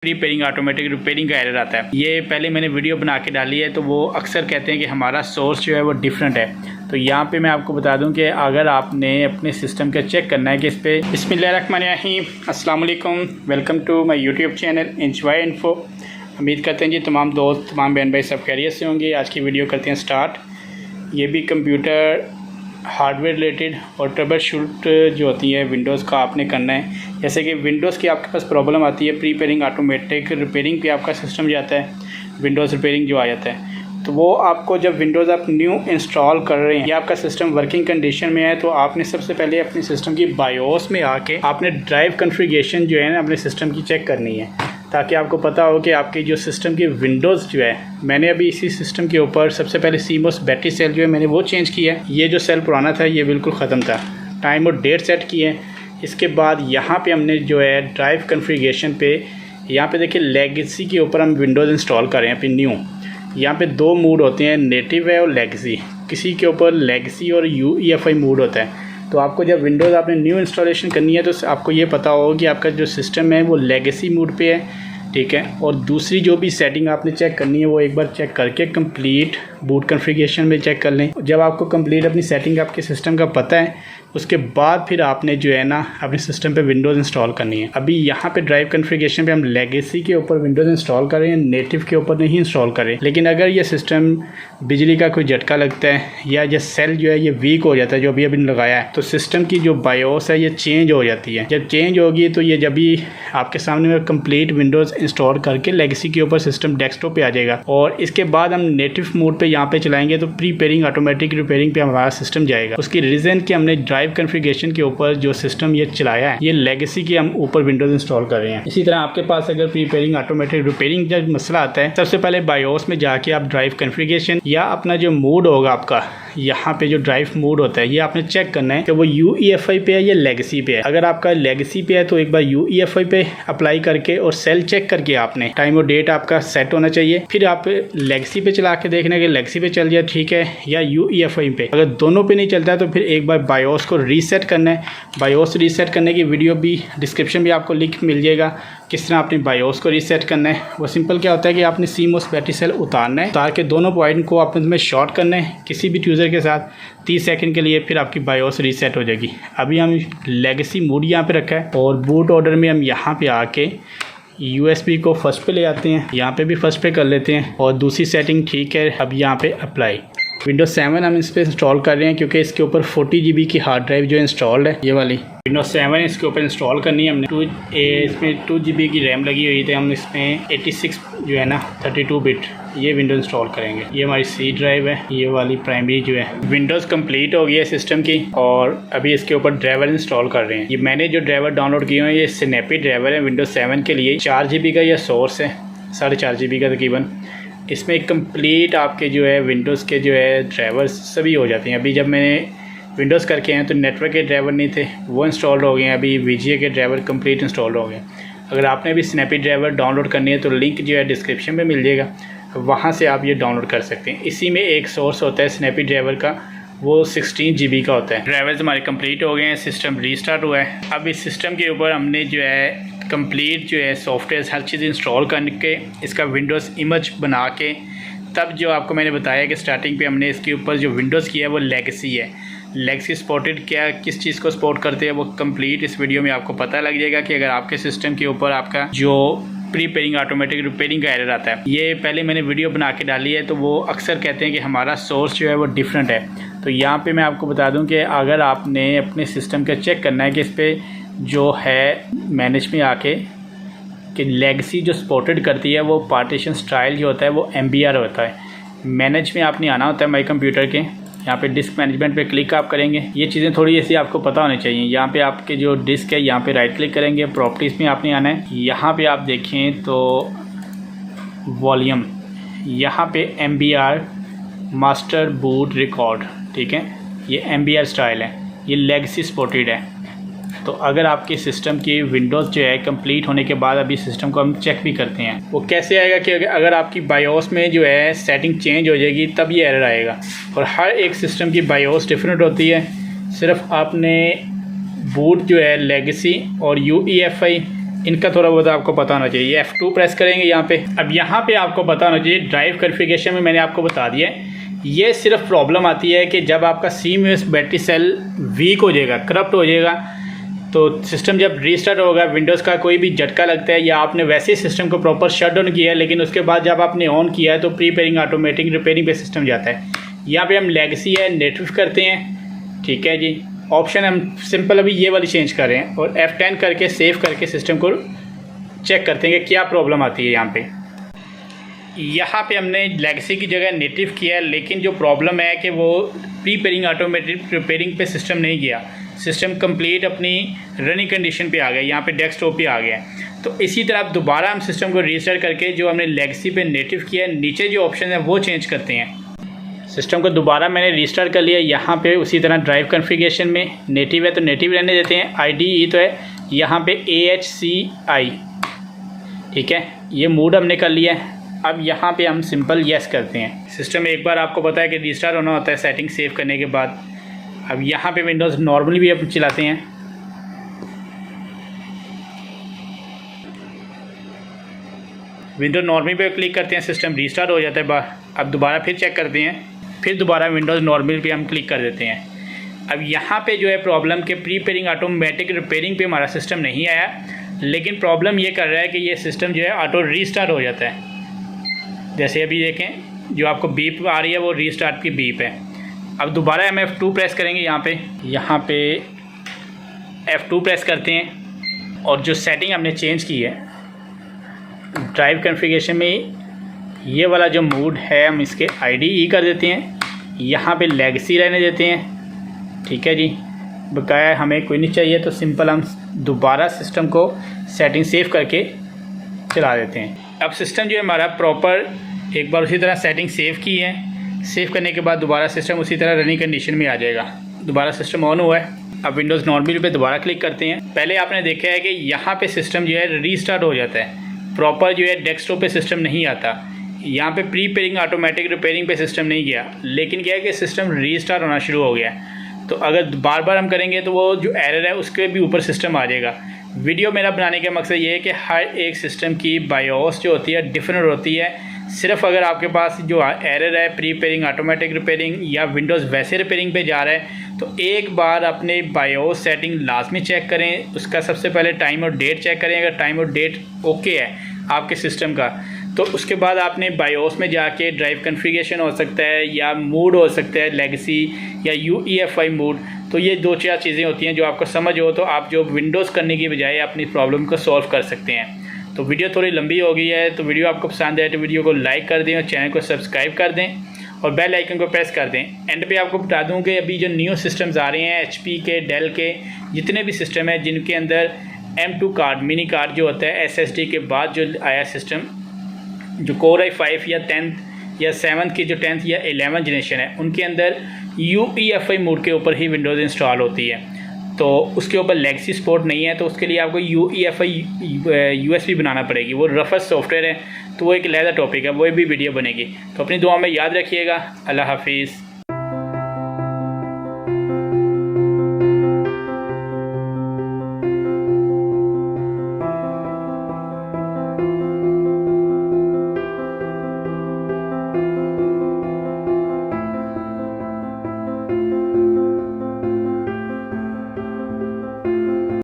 Repairing automatic repairing का error आता है। ये पहले मैंने वीडियो बना के डाली है, तो वो अक्सर कहते हैं कि हमारा सोर्स जो है वो डिफरेंट है। तो यहाँ पे मैं आपको बता दूं कि अगर आपने अपने सिस्टम का चेक करना है कि इस पर बिस्मिल्लाहिर्रहमानिर्रहीम, अस्सलाम वालेकुम, welcome to my YouTube channel enjoy info. उम्मीद करते हैं जी तमाम दोस्त, तमाम बहन भाई सब खैरियत से होंगे। आज की वीडियो करते हैं स्टार्ट। ये भी कंप्यूटर हार्डवेयर रिलेटेड और ट्रबल शूट जो होती है विंडोज़ का आपने करना है। जैसे कि विंडोज़ की आपके पास प्रॉब्लम आती है, प्रीपेयरिंग ऑटोमेटिक रिपेयरिंग पे आपका सिस्टम जाता है, विंडोज़ रिपेयरिंग जो आ जाता है। तो वो आपको जब विंडोज़ आप न्यू इंस्टॉल कर रहे हैं या आपका सिस्टम वर्किंग कंडीशन में है, तो आपने सबसे पहले अपने सिस्टम की बायोस में आके आपने ड्राइव कॉन्फ़िगरेशन जो है ना अपने सिस्टम की चेक करनी है, ताकि आपको पता हो कि आपकी जो सिस्टम की विंडोज़ जो है, मैंने अभी इसी सिस्टम के ऊपर सबसे पहले CMOS बैटरी सेल जो है मैंने वो चेंज किया है। ये जो सेल पुराना था ये बिल्कुल ख़त्म था, टाइम और डेट सेट किए हैं। इसके बाद यहाँ पे हमने जो है ड्राइव कॉन्फ़िगरेशन पे, यहाँ पे देखिए लेगेसी के ऊपर हम विंडोज़ इंस्टॉल कर रहे हैं अपनी न्यू। यहाँ पे दो मूड होते हैं, नेटिव है और लेगेसी। किसी के ऊपर लेगेसी और UEFI मूड होता है। तो आपको जब विंडोज़ आपने न्यू इंस्टॉलेशन करनी है तो आपको ये पता होगा कि आपका जो सिस्टम है वो लेगेसी मूड पे है, ठीक है। और दूसरी जो भी सेटिंग आपने चेक करनी है वो एक बार चेक करके कंप्लीट बूट कॉन्फ़िगरेशन में चेक कर लें। जब आपको कंप्लीट अपनी सेटिंग आपके सिस्टम का पता है, उसके बाद फिर आपने जो है ना अपने सिस्टम पे विंडोज़ इंस्टॉल करनी है। अभी यहाँ पे ड्राइव कॉन्फ़िगरेशन पे हम लेगेसी के ऊपर विंडोज़ इंस्टॉल कर रहे हैं, नेटिव के ऊपर नहीं इंस्टॉल करें। लेकिन अगर ये सिस्टम बिजली का कोई झटका लगता है या ये सेल जो है ये वीक हो जाता है जो अभी अभी लगाया है, तो सिस्टम की जो बायोस है ये चेंज हो जाती है। जब चेंज होगी तो ये जब भी आपके सामने में कंप्लीट विंडोज़ इंस्टॉल करके लेगेसी के ऊपर सिस्टम डेस्कटॉप पे आ जाएगा, और इसके बाद हम नेटिव मोड पे यहाँ पे चलाएंगे तो प्रीपेयरिंग ऑटोमेटिक रिपेयरिंग पे हमारा सिस्टम जाएगा। उसकी रीज़न कि हमने ड्राइव कॉन्फ़िगरेशन के ऊपर जो सिस्टम ये चलाया है ये लेगेसी के हम ऊपर विंडोज़ इंस्टॉल कर रहे हैं। इसी तरह आपके पास अगर प्रीपेयरिंग ऑटोमेटिक रिपेयरिंग जब मसला आता है, सबसे पहले बायोस में जाके आप ड्राइव कॉन्फ़िगरेशन या अपना जो मोड होगा आपका, यहाँ पे जो ड्राइव मोड होता है ये आपने चेक करना है कि वो UEFI पे है या लेगेसी पे है। अगर आपका लेगेसी पे है तो एक बार UEFI पे अप्लाई करके और सेल चेक करके आपने टाइम और डेट आपका सेट होना चाहिए। फिर आप लेगेसी पे चला के देखना कि लेगेसी पे चल जाए ठीक है, या UEFI पे। अगर दोनों पे नहीं चलता है तो फिर एक बार बायोस को रीसेट करना है। बायोस रीसेट करने की वीडियो भी डिस्क्रिप्शन में आपको लिंक मिल जाएगा किस तरह आपने बायोस को रीसेट करना है। वो सिंपल क्या होता है कि आपने CMOS बैटरी सेल उतारना है, उतार के दोनों पॉइंट को आपने में शॉर्ट करना है किसी भी ट्यूज़र के साथ 30 सेकंड के लिए, फिर आपकी बायोस रीसेट हो जाएगी। अभी हम लेगेसी मोड यहाँ पे रखा है और बूट ऑर्डर में हम यहाँ पे आके USB को फर्स्ट पे ले आते हैं, यहाँ पे भी फर्स्ट पे कर लेते हैं और दूसरी सेटिंग ठीक है। अब यहाँ पे अप्लाई Windows 7 हम इस पर इंस्टॉल कर रहे हैं क्योंकि इसके ऊपर 40 GB की हार्ड ड्राइव जो इंस्टॉल्ड है, ये वाली Windows 7 इसके ऊपर इंस्टॉल करनी है हमने। इसमें 2 GB की रैम लगी हुई थी, हम इसमें 86 जो है ना 32 बिट ये विंडोज इंस्टॉल करेंगे। ये हमारी C ड्राइव है, ये वाली प्राइमरी जो है। विंडोज़ कंप्लीट हो गई है सिस्टम की और अभी इसके ऊपर ड्राइवर इंस्टॉल कर रहे हैं। ये मैंने जो ड्राइवर डाउनलोड किए हैं ये स्नैपी ड्राइवर है विंडोज़ 7 के लिए। 4 GB का यह सोर्स है, 4.5 GB का तकरीबन। इसमें कंप्लीट आपके जो है विंडोज़ के जो है ड्राइवर्स सभी हो जाते हैं। अभी जब मैंने विंडोज़ करके हैं तो नेटवर्क के ड्राइवर नहीं थे, वो इंस्टॉल हो गए हैं। अभी VGA के ड्राइवर कंप्लीट इंस्टॉल हो गए। अगर आपने भी स्नैपी ड्राइवर डाउनलोड करनी है तो लिंक जो है डिस्क्रिप्शन में मिल जाएगा, वहाँ से आप ये डाउनलोड कर सकते हैं। इसी में एक सोर्स होता है स्नैपी ड्राइवर का, वो 16 GB का होता है। ड्राइवर्स हमारे कंप्लीट हो गए हैं, सिस्टम रीस्टार्ट हुआ है। अब इस सिस्टम के ऊपर हमने जो है कंप्लीट जो है सॉफ्टवेयर हर चीज़ इंस्टॉल करके इसका विंडोज़ इमेज बना के, तब जो आपको मैंने बताया कि स्टार्टिंग पे हमने इसके ऊपर जो विंडोज़ किया है वो लेगेसी है। लेगेसी सपोर्टेड क्या किस चीज़ को सपोर्ट करते हैं वो कंप्लीट इस वीडियो में आपको पता लग जाएगा कि अगर आपके सिस्टम के ऊपर आपका जो प्रीपेयरिंग ऑटोमेटिक रिपेयरिंग का एरर आता है, ये पहले मैंने वीडियो बना के डाली है, तो वो अक्सर कहते हैं कि हमारा सोर्स जो है वो डिफरेंट है। तो यहाँ पे मैं आपको बता दूँ कि अगर आपने अपने सिस्टम का चेक करना है कि इस पर जो है मैनेज में आके कि लेगेसी जो सपोर्टेड करती है वो पार्टीशन स्टाइल जो होता है वो MBR होता है। मैनेज में आपने आना होता है माई कंप्यूटर के, यहाँ पे डिस्क मैनेजमेंट पे क्लिक आप करेंगे। ये चीज़ें थोड़ी ऐसी आपको पता होनी चाहिए। यहाँ पे आपके जो डिस्क है यहाँ पे राइट क्लिक करेंगे, प्रॉपर्टीज़ में आपने आना है। यहाँ पे आप देखें तो वॉल्यूम, यहाँ पे MBR मास्टर बूट रिकॉर्ड, ठीक है, ये MBR स्टाइल है, ये लेगेसी सपोर्टेड है। तो अगर आपके सिस्टम की विंडोज़ जो है कंप्लीट होने के बाद अभी सिस्टम को हम चेक भी करते हैं, वो कैसे आएगा कि अगर आपकी बायोस में जो है सेटिंग चेंज हो जाएगी तब ये एरर आएगा। और हर एक सिस्टम की बायोस डिफरेंट होती है। सिर्फ आपने बूट जो है लेगेसी और UEFI इनका थोड़ा बहुत आपको पता होना चाहिए। F2 प्रेस करेंगे यहाँ पे। अब यहाँ पे आपको पता होना चाहिए ड्राइव कॉन्फ़िगरेशन में मैंने आपको बता दिया है, ये सिर्फ प्रॉब्लम आती है कि जब आपका CMOS बैटरी सेल वीक हो जाएगा, करप्ट हो जाएगा, तो सिस्टम जब रीस्टार्ट होगा, विंडोज़ का कोई भी झटका लगता है या आपने वैसे ही सिस्टम को प्रॉपर शट डाउन किया है, लेकिन उसके बाद जब आपने ऑन किया है तो प्रीपेयरिंग ऑटोमेटिक रिपेयरिंग पे सिस्टम जाता है। यहाँ पे हम लेगेसी है नेटिव करते हैं, ठीक है जी। ऑप्शन हम सिंपल अभी ये वाली चेंज कर रहे हैं और F10 करके सेव करके सिस्टम को चेक करते हैं कि क्या प्रॉब्लम आती है। यहाँ पे हमने लेगेसी की जगह नेटिव किया है, लेकिन जो प्रॉब्लम है कि वो प्रीपेयरिंग ऑटोमेटिक प्रिपेयरिंग पे सिस्टम नहीं गया, सिस्टम कंप्लीट अपनी रनिंग कंडीशन पे आ गया, यहाँ पे डेस्कटॉप पे आ गया। तो इसी तरह दोबारा हम सिस्टम को रीस्टार्ट करके जो हमने लेगेसी पे नेटिव किया है, नीचे जो ऑप्शन है वो चेंज करते हैं। सिस्टम को दोबारा मैंने रीस्टार्ट कर लिया। यहाँ पे उसी तरह ड्राइव कॉन्फ़िगरेशन में नेटिव है तो नेटिव रहने देते हैं, IDE तो है, यहाँ पे AHCI, ठीक है, ये मूड हमने कर लिया है। अब यहाँ पे हम सिंपल येस करते हैं। सिस्टम एक बार आपको पता है कि रीस्टार्ट होना होता है सेटिंग सेव करने के बाद। अब यहाँ पे विंडोज़ नॉर्मली भी हम चलाते हैं, विंडोज नॉर्मली पे क्लिक करते हैं, सिस्टम रीस्टार्ट हो जाता है बाहर। अब दोबारा फिर चेक करते हैं, फिर दोबारा विंडोज़ नॉर्मल पे हम क्लिक कर देते हैं। अब यहाँ पे जो है प्रॉब्लम के प्रीपेयरिंग ऑटोमेटिक रिपेयरिंग पे हमारा सिस्टम नहीं आया, लेकिन प्रॉब्लम ये कर रहा है कि ये सिस्टम जो है ऑटो रीस्टार्ट हो जाता है। जैसे अभी देखें जो आपको बीप आ रही है वो रीस्टार्ट की बीप है। अब दोबारा हम F2 प्रेस करेंगे, यहाँ पे F2 प्रेस करते हैं और जो सेटिंग हमने चेंज की है ड्राइव कॉन्फ़िगरेशन में, ये वाला जो मूड है हम इसके IDE कर देते हैं, यहाँ पे लेगेसी रहने देते हैं, ठीक है जी। बकाया हमें कोई नहीं चाहिए तो सिंपल हम दोबारा सिस्टम को सेटिंग सेव करके चला देते हैं। अब सिस्टम जो है हमारा प्रॉपर एक बार उसी तरह सेटिंग सेव की है, सेव करने के बाद दोबारा सिस्टम उसी तरह रनिंग कंडीशन में आ जाएगा। दोबारा सिस्टम ऑन हुआ है। अब विंडोज़ नॉर्मल पे दोबारा क्लिक करते हैं। पहले आपने देखा है कि यहाँ पे सिस्टम जो है रीस्टार्ट हो जाता है, प्रॉपर जो है डेस्कटॉप पे सिस्टम नहीं आता। यहाँ पे प्रीपेयरिंग ऑटोमेटिक रिपेयरिंग पे सिस्टम नहीं गया, लेकिन क्या है कि सिस्टम रीस्टार्ट होना शुरू हो गया। तो अगर बार बार हम करेंगे तो वो जो एरर है उसके भी ऊपर सिस्टम आ जाएगा। वीडियो मेरा बनाने का मकसद ये है कि हर एक सिस्टम की बायोस जो होती है डिफरेंट होती है। सिर्फ अगर आपके पास जो एरर है प्रीपेयरिंग ऑटोमेटिक रिपेयरिंग या विंडोज़ वैसे रिपेयरिंग पे जा रहा है, तो एक बार अपने बायोस सेटिंग लाजमी चेक करें। उसका सबसे पहले टाइम और डेट चेक करें। अगर टाइम और डेट ओके है आपके सिस्टम का, तो उसके बाद आपने बायोस में जाके ड्राइव कॉन्फ़िगरेशन हो सकता है या मूड हो सकता है लेगेसी या UEFI मूड। तो ये 2-4 चीज़ें होती हैं जो आपको समझ हो तो आप जो विंडोज़ करने की बजाय अपनी प्रॉब्लम को सॉल्व कर सकते हैं। तो वीडियो थोड़ी लंबी हो गई है, तो वीडियो आपको पसंद आए तो वीडियो को लाइक कर दें और चैनल को सब्सक्राइब कर दें और बेल आइकन को प्रेस कर दें। एंड पे आपको बता दूं कि अभी जो न्यू सिस्टम्स आ रहे हैं HP के, डेल के, जितने भी सिस्टम है जिनके अंदर M2 कार्ड, मिनी कार्ड जो होता है SSD के बाद जो आया सिस्टम, जो Core i5 या 10th या 7th की जो 10th या 11th जनरेशन है, उनके अंदर UEFI मोड के ऊपर ही विंडोज़ इंस्टॉल होती है। तो उसके ऊपर लेगेसी सपोर्ट नहीं है, तो उसके लिए आपको UEFI USB बनाना पड़ेगी। वो रफस सॉफ्टवेयर है, तो वो एक अलग टॉपिक है, वो भी वीडियो बनेगी। तो अपनी दुआ में याद रखिएगा। अल्लाह हाफिज़।